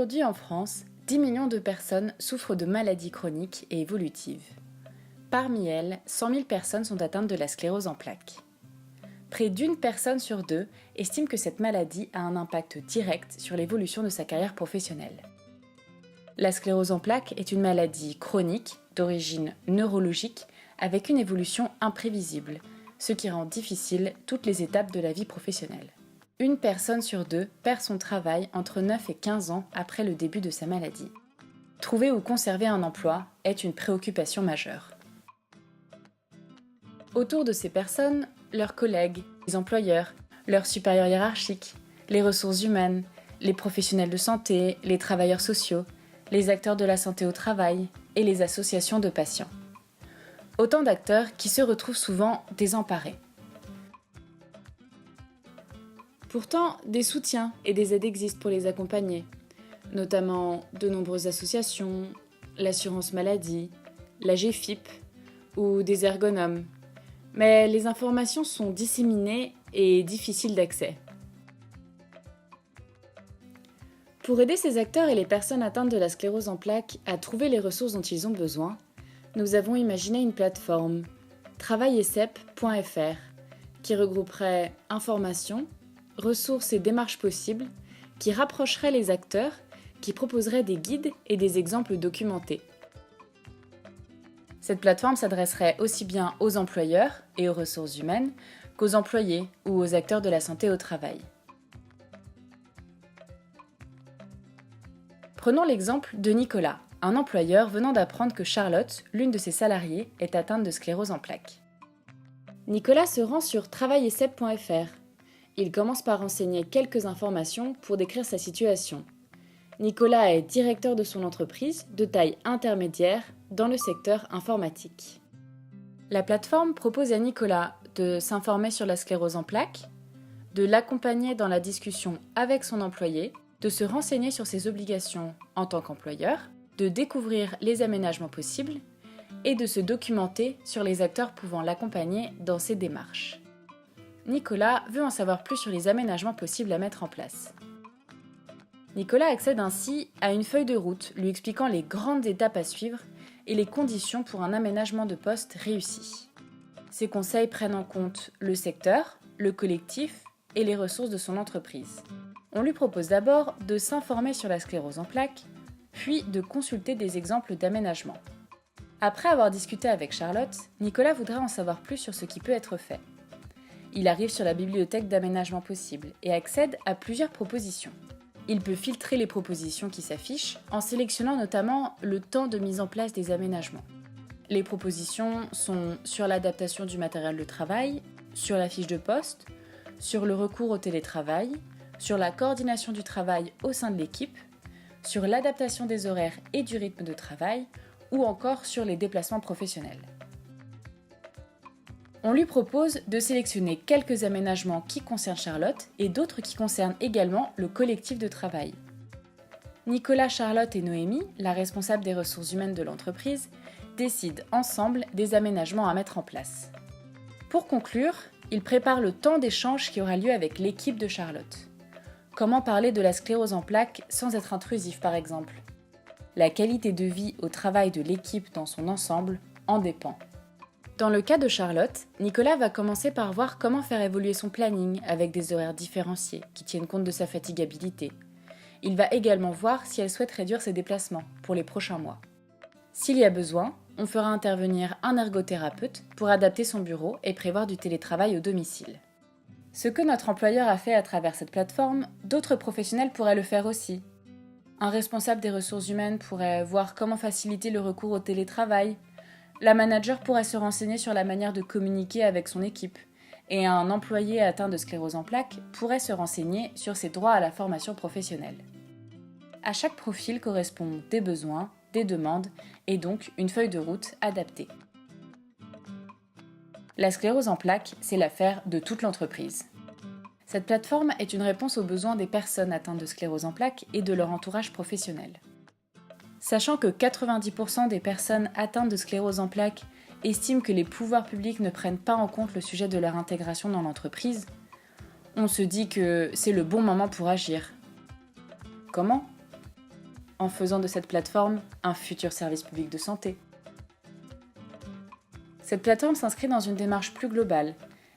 Aujourd'hui en France, 10 millions de personnes souffrent de maladies chroniques et évolutives. Parmi elles, 100 000 personnes sont atteintes de la sclérose en plaques. Près d'une personne sur deux estime que cette maladie a un impact direct sur l'évolution de sa carrière professionnelle. La sclérose en plaques est une maladie chronique, d'origine neurologique, avec une évolution imprévisible, ce qui rend difficile toutes les étapes de la vie professionnelle. Une personne sur deux perd son travail entre 9 et 15 ans après le début de sa maladie. Trouver ou conserver un emploi est une préoccupation majeure. Autour de ces personnes, leurs collègues, les employeurs, leurs supérieurs hiérarchiques, les ressources humaines, les professionnels de santé, les travailleurs sociaux, les acteurs de la santé au travail et les associations de patients. Autant d'acteurs qui se retrouvent souvent désemparés. Pourtant, des soutiens et des aides existent pour les accompagner, notamment de nombreuses associations, l'assurance maladie, la GFIP ou des ergonomes. Mais les informations sont disséminées et difficiles d'accès. Pour aider ces acteurs et les personnes atteintes de la sclérose en plaques à trouver les ressources dont ils ont besoin, nous avons imaginé une plateforme, travaillecep.fr, qui regrouperait informations, ressources et démarches possibles, qui rapprocherait les acteurs, qui proposerait des guides et des exemples documentés. Cette plateforme s'adresserait aussi bien aux employeurs et aux ressources humaines qu'aux employés ou aux acteurs de la santé au travail. Prenons l'exemple de Nicolas, un employeur venant d'apprendre que Charlotte, l'une de ses salariées, est atteinte de sclérose en plaques. Nicolas se rend sur travaillecep.fr. Il commence par renseigner quelques informations pour décrire sa situation. Nicolas est directeur de son entreprise, de taille intermédiaire, dans le secteur informatique. La plateforme propose à Nicolas de s'informer sur la sclérose en plaques, de l'accompagner dans la discussion avec son employé, de se renseigner sur ses obligations en tant qu'employeur, de découvrir les aménagements possibles et de se documenter sur les acteurs pouvant l'accompagner dans ses démarches. Nicolas veut en savoir plus sur les aménagements possibles à mettre en place. Nicolas accède ainsi à une feuille de route lui expliquant les grandes étapes à suivre et les conditions pour un aménagement de poste réussi. Ces conseils prennent en compte le secteur, le collectif et les ressources de son entreprise. On lui propose d'abord de s'informer sur la sclérose en plaques, puis de consulter des exemples d'aménagement. Après avoir discuté avec Charlotte, Nicolas voudrait en savoir plus sur ce qui peut être fait. Il arrive sur la bibliothèque d'aménagement possible et accède à plusieurs propositions. Il peut filtrer les propositions qui s'affichent en sélectionnant notamment le temps de mise en place des aménagements. Les propositions sont sur l'adaptation du matériel de travail, sur la fiche de poste, sur le recours au télétravail, sur la coordination du travail au sein de l'équipe, sur l'adaptation des horaires et du rythme de travail, ou encore sur les déplacements professionnels. On lui propose de sélectionner quelques aménagements qui concernent Charlotte et d'autres qui concernent également le collectif de travail. Nicolas, Charlotte et Noémie, la responsable des ressources humaines de l'entreprise, décident ensemble des aménagements à mettre en place. Pour conclure, ils préparent le temps d'échange qui aura lieu avec l'équipe de Charlotte. Comment parler de la sclérose en plaques sans être intrusif par exemple ? La qualité de vie au travail de l'équipe dans son ensemble en dépend. Dans le cas de Charlotte, Nicolas va commencer par voir comment faire évoluer son planning avec des horaires différenciés qui tiennent compte de sa fatigabilité. Il va également voir si elle souhaite réduire ses déplacements pour les prochains mois. S'il y a besoin, on fera intervenir un ergothérapeute pour adapter son bureau et prévoir du télétravail au domicile. Ce que notre employeur a fait à travers cette plateforme, d'autres professionnels pourraient le faire aussi. Un responsable des ressources humaines pourrait voir comment faciliter le recours au télétravail. La manager pourrait se renseigner sur la manière de communiquer avec son équipe. Et un employé atteint de sclérose en plaques pourrait se renseigner sur ses droits à la formation professionnelle. À chaque profil correspond des besoins, des demandes et donc une feuille de route adaptée. La sclérose en plaques, c'est l'affaire de toute l'entreprise. Cette plateforme est une réponse aux besoins des personnes atteintes de sclérose en plaques et de leur entourage professionnel. Sachant que 90% des personnes atteintes de sclérose en plaques estiment que les pouvoirs publics ne prennent pas en compte le sujet de leur intégration dans l'entreprise, on se dit que c'est le bon moment pour agir. Comment ? en faisant de cette plateforme un futur service public de santé. Cette plateforme s'inscrit dans une démarche plus globale.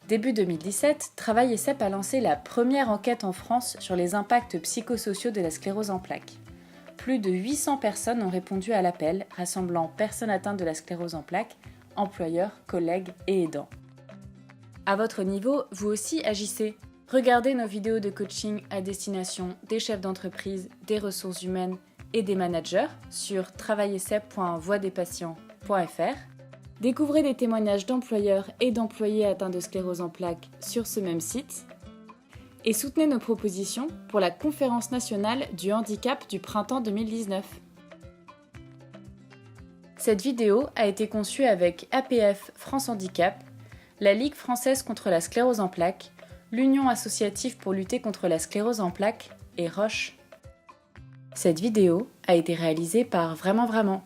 Début 2017, Travail et CEP a lancé la première enquête en France sur les impacts psychosociaux de la sclérose en plaques. Plus de 800 personnes ont répondu à l'appel, rassemblant personnes atteintes de la sclérose en plaques, employeurs, collègues et aidants. À votre niveau, vous aussi agissez. Regardez nos vidéos de coaching à destination des chefs d'entreprise, des ressources humaines et des managers sur travaillecep.voixdespatients.fr. Découvrez des témoignages d'employeurs et d'employés atteints de sclérose en plaques sur ce même site. Et soutenez nos propositions pour la Conférence nationale du handicap du printemps 2019. Cette vidéo a été conçue avec APF France Handicap, la Ligue française contre la sclérose en plaques, l'Union associative pour lutter contre la sclérose en plaques et Roche. Cette vidéo a été réalisée par Vraiment Vraiment.